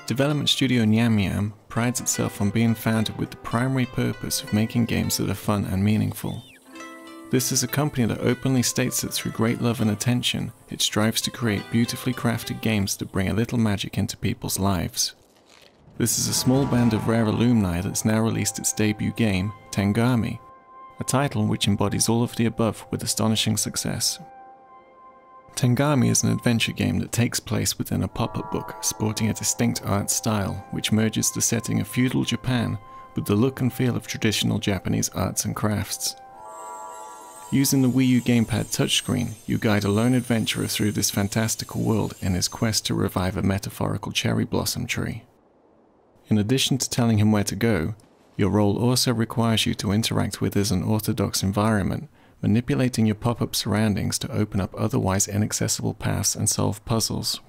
Development studio Nyamyam prides itself on being founded with the primary purpose of making games that are fun and meaningful. This is a company that openly states that through great love and attention, it strives to create beautifully crafted games that bring a little magic into people's lives. This is a small band of rare alumni that's now released its debut game, Tengami, a title which embodies all of the above with astonishing success. Tengami is an adventure game that takes place within a pop-up book sporting a distinct art style which merges the setting of feudal Japan with the look and feel of traditional Japanese arts and crafts. Using the Wii U gamepad touchscreen, you guide a lone adventurer through this fantastical world in his quest to revive a metaphorical cherry blossom tree. In addition to telling him where to go, your role also requires you to interact with his unorthodox environment, manipulating your pop-up surroundings to open up otherwise inaccessible paths and solve puzzles.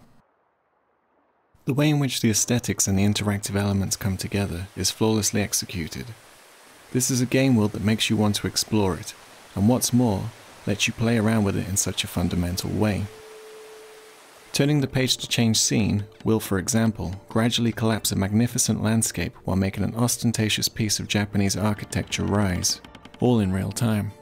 The way in which the aesthetics and the interactive elements come together is flawlessly executed. This is a game world that makes you want to explore it, and what's more, lets you play around with it in such a fundamental way. Turning the page to change scene will, for example, gradually collapse a magnificent landscape while making an ostentatious piece of Japanese architecture rise, all in real time.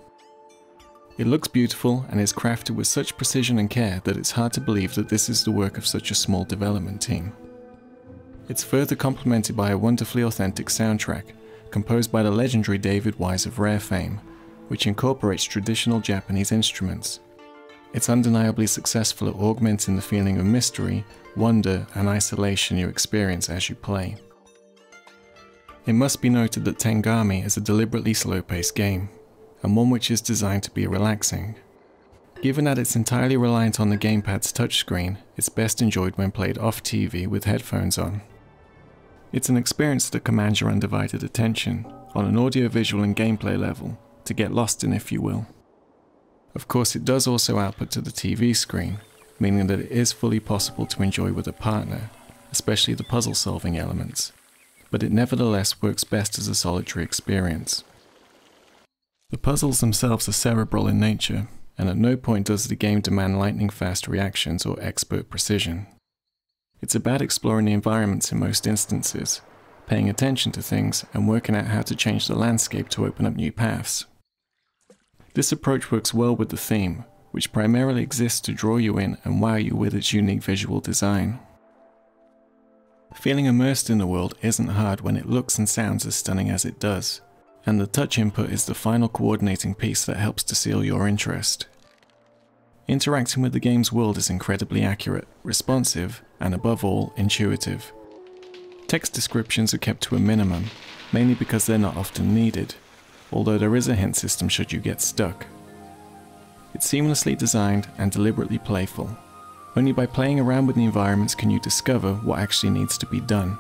It looks beautiful and is crafted with such precision and care that it's hard to believe that this is the work of such a small development team. It's further complemented by a wonderfully authentic soundtrack, composed by the legendary David Wise of Rare fame, which incorporates traditional Japanese instruments. It's undeniably successful at augmenting the feeling of mystery, wonder, and isolation you experience as you play. It must be noted that Tengami is a deliberately slow-paced game, and one which is designed to be relaxing. Given that it's entirely reliant on the gamepad's touchscreen, it's best enjoyed when played off TV with headphones on. It's an experience that commands your undivided attention, on an audio-visual and gameplay level, to get lost in, if you will. Of course, it does also output to the TV screen, meaning that it is fully possible to enjoy with a partner, especially the puzzle-solving elements, but it nevertheless works best as a solitary experience. The puzzles themselves are cerebral in nature, and at no point does the game demand lightning-fast reactions or expert precision. It's about exploring the environments in most instances, paying attention to things and working out how to change the landscape to open up new paths. This approach works well with the theme, which primarily exists to draw you in and wow you with its unique visual design. Feeling immersed in the world isn't hard when it looks and sounds as stunning as it does, and the touch input is the final coordinating piece that helps to seal your interest. Interacting with the game's world is incredibly accurate, responsive, and above all, intuitive. Text descriptions are kept to a minimum, mainly because they're not often needed, although there is a hint system should you get stuck. It's seamlessly designed and deliberately playful. Only by playing around with the environments can you discover what actually needs to be done.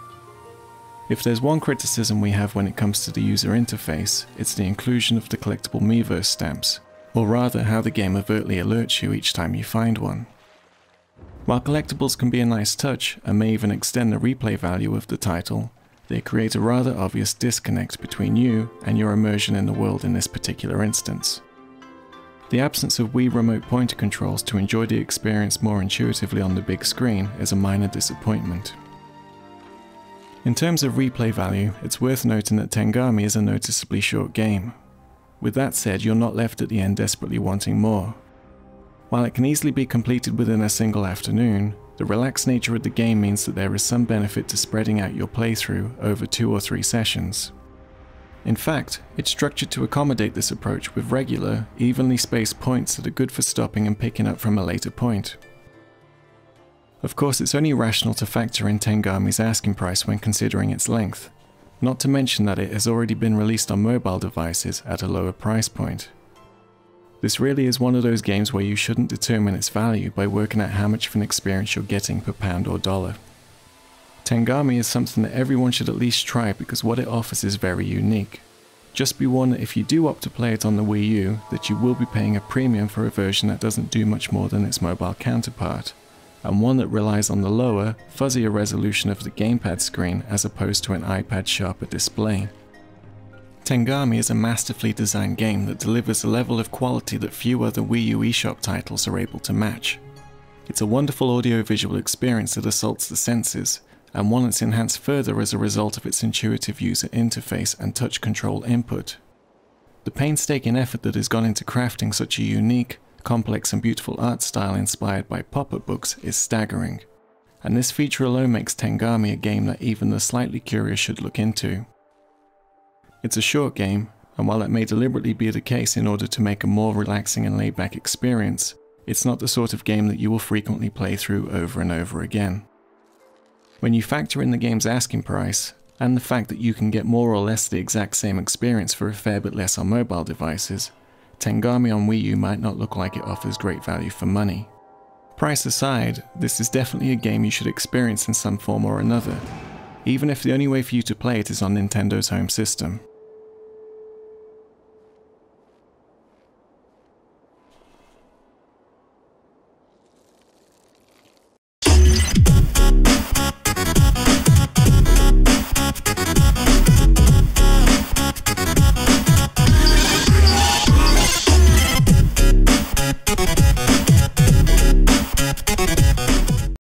If there's one criticism we have when it comes to the user interface, it's the inclusion of the collectible Miiverse stamps, or rather how the game overtly alerts you each time you find one. While collectibles can be a nice touch and may even extend the replay value of the title, they create a rather obvious disconnect between you and your immersion in the world in this particular instance. The absence of Wii remote pointer controls to enjoy the experience more intuitively on the big screen is a minor disappointment. In terms of replay value, it's worth noting that Tengami is a noticeably short game. With that said, you're not left at the end desperately wanting more. While it can easily be completed within a single afternoon, the relaxed nature of the game means that there is some benefit to spreading out your playthrough over 2 or 3 sessions. In fact, it's structured to accommodate this approach with regular, evenly spaced points that are good for stopping and picking up from a later point. Of course, it's only rational to factor in Tengami's asking price when considering its length, not to mention that it has already been released on mobile devices at a lower price point. This really is one of those games where you shouldn't determine its value by working out how much of an experience you're getting per pound or dollar. Tengami is something that everyone should at least try because what it offers is very unique. Just be warned that if you do opt to play it on the Wii U, that you will be paying a premium for a version that doesn't do much more than its mobile counterpart, and one that relies on the lower, fuzzier resolution of the gamepad screen as opposed to an iPad's sharper display. Tengami is a masterfully designed game that delivers a level of quality that few other Wii U eShop titles are able to match. It's a wonderful audio-visual experience that assaults the senses, and one that's enhanced further as a result of its intuitive user interface and touch control input. The painstaking effort that has gone into crafting such a unique, complex and beautiful art style inspired by pop-up books is staggering, and this feature alone makes Tengami a game that even the slightly curious should look into. It's a short game, and while that may deliberately be the case in order to make a more relaxing and laid-back experience, it's not the sort of game that you will frequently play through over and over again. When you factor in the game's asking price, and the fact that you can get more or less the exact same experience for a fair bit less on mobile devices, Tengami on Wii U might not look like it offers great value for money. Price aside, this is definitely a game you should experience in some form or another, even if the only way for you to play it is on Nintendo's home system.